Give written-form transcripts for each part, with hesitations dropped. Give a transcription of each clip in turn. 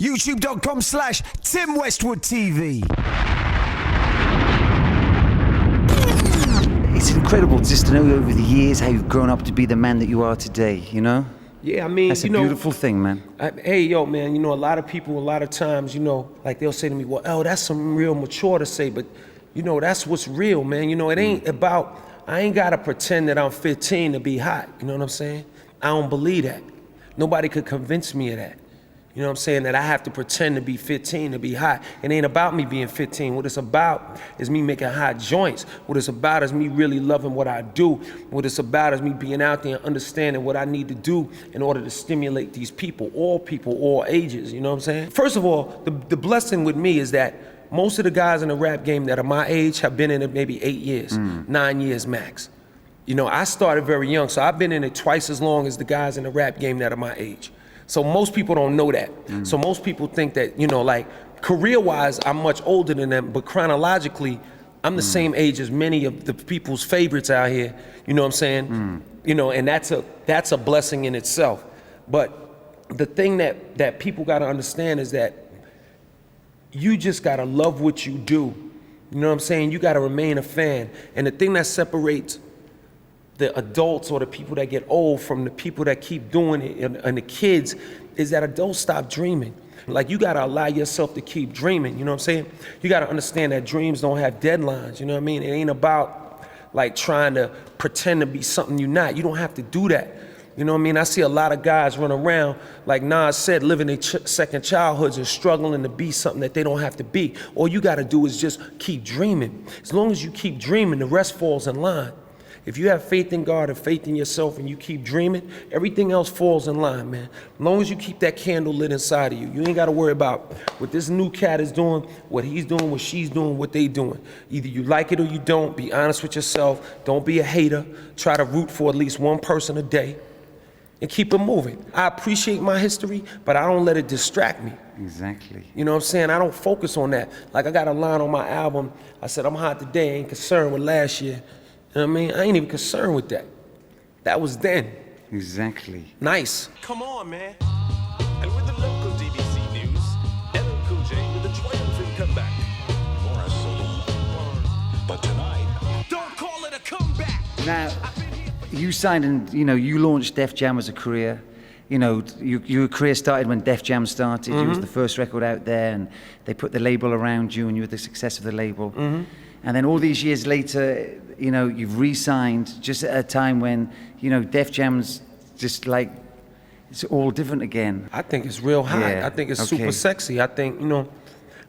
YouTube.com/Tim Westwood TV. It's incredible just to know over the years how you've grown up to be the man that you are today, you know? Yeah, I mean, that's a beautiful thing, man. Hey, yo, man, you know, a lot of people, a lot of times, you know, like they'll say to me, well, oh, that's some real mature to say, but, you know, that's what's real, man. You know, it ain't about, I ain't gotta pretend that I'm 15 to be hot, you know what I'm saying? I don't believe that. Nobody could convince me of that. You know what I'm saying? That I have to pretend to be 15 to be hot. It ain't about me being 15. What it's about is me making hot joints. What it's about is me really loving what I do. What it's about is me being out there and understanding what I need to do in order to stimulate these people, all ages, you know what I'm saying? First of all, the blessing with me is that most of the guys in the rap game that are my age have been in it maybe 8 years, 9 years max. You know, I started very young, so I've been in it twice as long as the guys in the rap game that are my age. So most people don't know that. So most people think that, you know, like career-wise, I'm much older than them, but chronologically, I'm the same age as many of the people's favorites out here. You know what I'm saying? You know, and that's a blessing in itself. But the thing that people gotta understand is that you just gotta love what you do. You know what I'm saying? You gotta remain a fan. And the thing that separates the adults or the people that get old from the people that keep doing it and the kids is that adults stop dreaming. Like, you gotta allow yourself to keep dreaming, you know what I'm saying? You gotta understand that dreams don't have deadlines, you know what I mean? It ain't about like trying to pretend to be something you're not. You don't have to do that. You know what I mean? I see a lot of guys run around, like Nas said, living their second childhoods and struggling to be something that they don't have to be. All you gotta do is just keep dreaming. As long as you keep dreaming, the rest falls in line. If you have faith in God and faith in yourself and you keep dreaming, everything else falls in line, man. As long as you keep that candle lit inside of you, you ain't gotta worry about what this new cat is doing, what he's doing, what she's doing, what they doing. Either you like it or you don't. Be honest with yourself. Don't be a hater. Try to root for at least one person a day and keep it moving. I appreciate my history, but I don't let it distract me. Exactly. You know what I'm saying? I don't focus on that. Like, I got a line on my album. I said, I'm hot today, I ain't concerned with last year. You know what I mean? I ain't even concerned with that. That was then. Exactly. Nice. Come on, man. And with the local DBC news, LL Cool J with a triumphant comeback. For a solo. But tonight, Don't call it a comeback. Now, you signed and, you know, you launched Def Jam as a career. You know, your career started when Def Jam started. You was the first record out there, and they put the label around you, and you were the success of the label. And then all these years later, you know, you've re-signed just at a time when, you know, Def Jam's just like, it's all different again. I think it's real hot. Yeah, I think it's super sexy. I think, you know,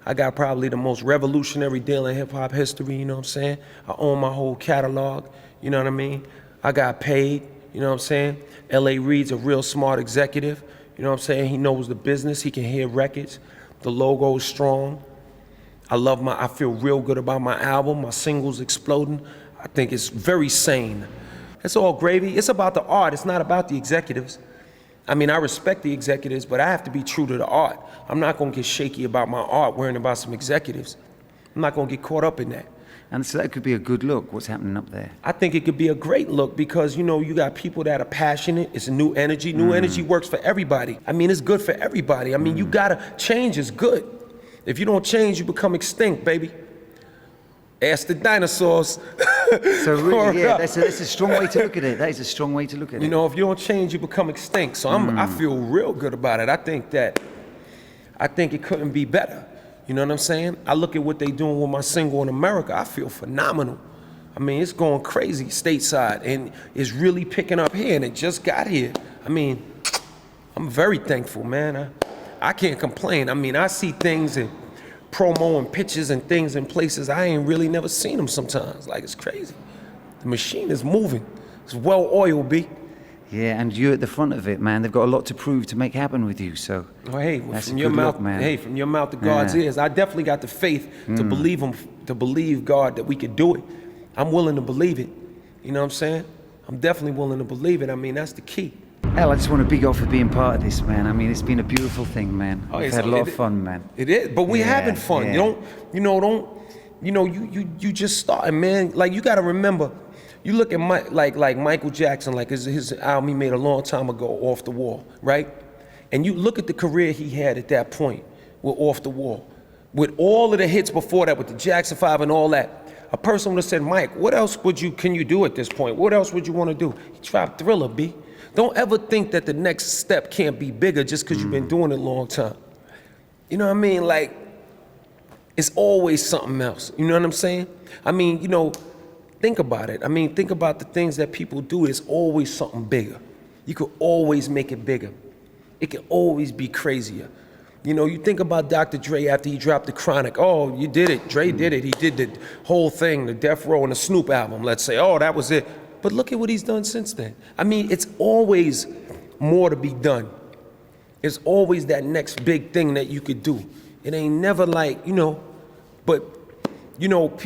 I got probably the most revolutionary deal in hip hop history, you know what I'm saying? I own my whole catalog, you know what I mean? I got paid, you know what I'm saying? L.A. Reid's a real smart executive, you know what I'm saying? He knows the business, he can hear records. The logo is strong. I feel real good about my album, my singles exploding. I think it's very sane. It's all gravy. It's about the art, it's not about the executives. I mean, I respect the executives, but I have to be true to the art. I'm not gonna get shaky about my art worrying about some executives. I'm not gonna get caught up in that. And so that could be a good look, what's happening up there. I think it could be a great look because, you know, you got people that are passionate. It's a new energy. New energy works for everybody. I mean, it's good for everybody. I mean, you gotta, change is good. If you don't change, you become extinct, baby. Ask the dinosaurs. So really, yeah, that's a strong way to look at it. That is a strong way to look at it. You know, if you don't change, you become extinct. So I feel real good about it. I think it couldn't be better. You know what I'm saying? I look at what they doing with my single in America. I feel phenomenal. I mean, it's going crazy stateside, and it's really picking up here, and it just got here. I mean, I'm very thankful, man. I can't complain. I mean, I see things in promo and pictures and things in places I ain't really never seen them sometimes. Like, it's crazy. The machine is moving. It's well oiled, B. Yeah, and you're at the front of it, man. They've got a lot to prove to make happen with you, so. Oh, hey, that's from a your good mouth, look, man. hey, from your mouth to God's ears. I definitely got the faith to believe him, to believe God that we could do it. I'm willing to believe it. You know what I'm saying? I'm definitely willing to believe it. I mean, that's the key. Hell, I just want to big you for being part of this, man. I mean, it's been a beautiful thing, man. We've had a lot of fun, man. It is, but we having fun. Yeah. You just starting, man. Like, you got to remember, you look at like Michael Jackson, like his album he made a long time ago, Off the Wall, right? And you look at the career he had at that point with Off the Wall, with all of the hits before that, with the Jackson 5 and all that. A person would have said, Mike, what else can you do at this point? What else would you want to do? He dropped Thriller, B. Don't ever think that the next step can't be bigger just because you've been doing it a long time. You know what I mean? Like, it's always something else. You know what I'm saying? I mean, you know, think about it. I mean, think about the things that people do. It's always something bigger. You could always make it bigger. It can always be crazier. You know, you think about Dr. Dre after he dropped the Chronic. Oh, you did it. Dre did it. He did the whole thing, the Death Row and the Snoop album, let's say. Oh, that was it. But look at what he's done since then. I mean, it's always more to be done. It's always that next big thing that you could do. It ain't never like, you know, but, you know,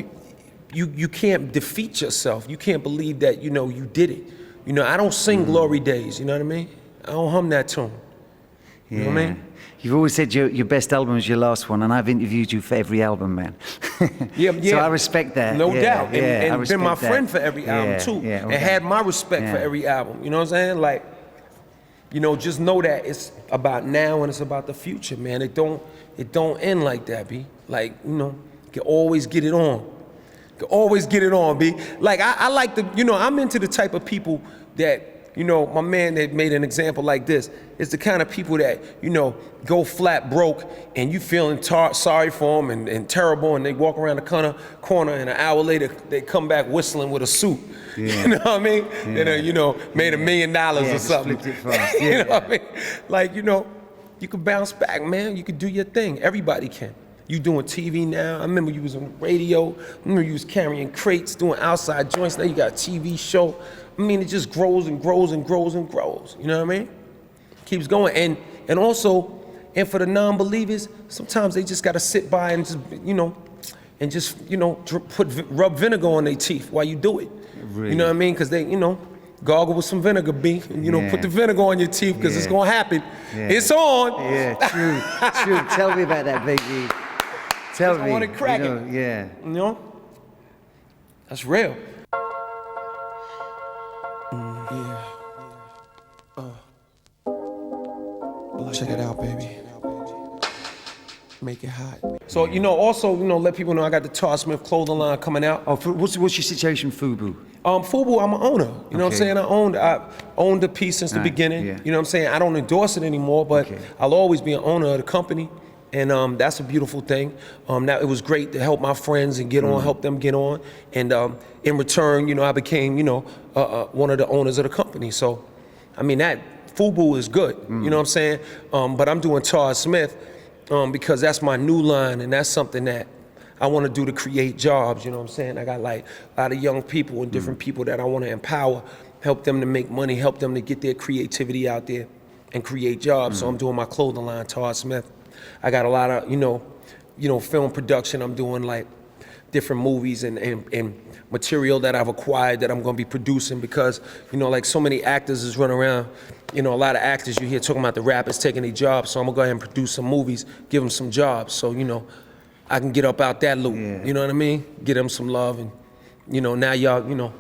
you can't defeat yourself. You can't believe that, you know, you did it. You know, I don't sing Glory Days, you know what I mean? I don't hum that tune. You know what I mean? You've always said your best album was your last one, and I've interviewed you for every album, man. Yeah. So I respect that. No doubt. Yeah, And been my friend for every album, too. Yeah, and had my respect for every album. You know what I'm saying? Like, you know, just know that it's about now and it's about the future, man. It don't end like that, B. Like, you know, you can always get it on. You can always get it on, B. Like, I like the, you know, I'm into the type of people that, you know, my man that made an example like this is the kind of people that, you know, go flat broke and you feeling sorry for them and terrible, and they walk around the corner and an hour later they come back whistling with a suit. You know what I mean? And, you know, made $1 million or something. Flipped it fast. You know what I mean? Like, you know, you can bounce back, man. You can do your thing. Everybody can. You doing TV now. I remember you was on the radio. I remember you was carrying crates, doing outside joints. Now you got a TV show. I mean, it just grows and grows and grows and grows. You know what I mean? Keeps going. And also, and for the non-believers, sometimes they just got to sit by and just, you know, rub vinegar on their teeth while you do it. Really? You know what I mean? Because they, you know, gargle with some vinegar, B. And, you know, put the vinegar on your teeth because it's going to happen. Yeah. It's on. Yeah, true. Tell me about that, baby. Tell me. I want to crack you know, it. Yeah. You know? That's real. Check it out, baby. Make it hot. So, you know, also, you know, let people know I got the Todd Smith clothing line coming out. Oh, what's your situation, Fubu? Fubu, I'm an owner. You know what I'm saying? I owned the piece since the beginning. Yeah. You know what I'm saying? I don't endorse it anymore, but I'll always be an owner of the company. And that's a beautiful thing. Now it was great to help my friends and get on, help them get on. And in return, you know, I became, you know, one of the owners of the company. So, I mean, that Fubu is good. You know what I'm saying? But I'm doing Todd Smith because that's my new line, and that's something that I want to do to create jobs. You know what I'm saying? I got like a lot of young people and different people that I want to empower, help them to make money, help them to get their creativity out there and create jobs. So I'm doing my clothing line, Todd Smith. I got a lot of, you know, film production. I'm doing like different movies and material that I've acquired that I'm going to be producing because, you know, like so many actors is running around. You know, a lot of actors you hear talking about the rappers taking their jobs. So I'm going to go ahead and produce some movies, give them some jobs. So, you know, I can get up out that loop. Yeah. You know what I mean? Get them some love. And, you know, now y'all, you know,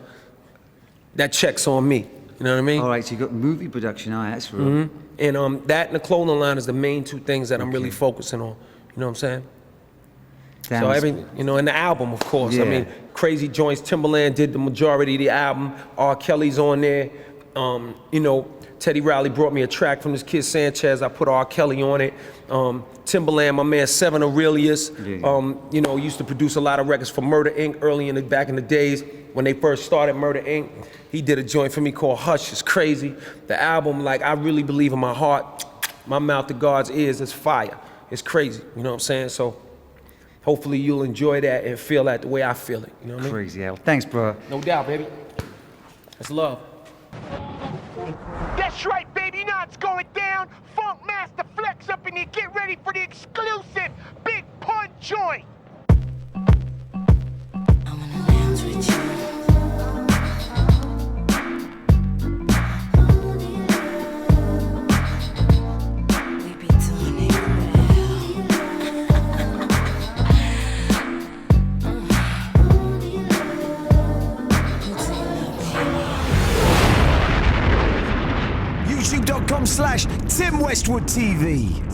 that check's on me. You know what I mean? All right, so you got movie production. All right, that's real. And that and the clothing line is the main two things that I'm really focusing on. You know what I'm saying? So every, you know, and the album, of course. I mean, Crazy Joints, Timberland did the majority of the album. R. Kelly's on there. You know, Teddy Riley brought me a track from this kid Sanchez. I put R. Kelly on it. Timberland, my man Seven Aurelius, you know, used to produce a lot of records for Murder Inc. early back in the days when they first started Murder Inc. He did a joint for me called Hush. It's crazy. The album, like, I really believe in my heart, my mouth to God's ears, it's fire. It's crazy, you know what I'm saying? So hopefully you'll enjoy that and feel that the way I feel it, you know what I mean? Crazy, Al. Thanks, bro. No doubt, baby. That's love. That's right, baby. Now it's going down. Funk Master Flex up in here. Get ready for the exclusive Big Pun joint. I wanna dance with you. We be doing it YouTube.com/Tim Westwood. Westwood TV.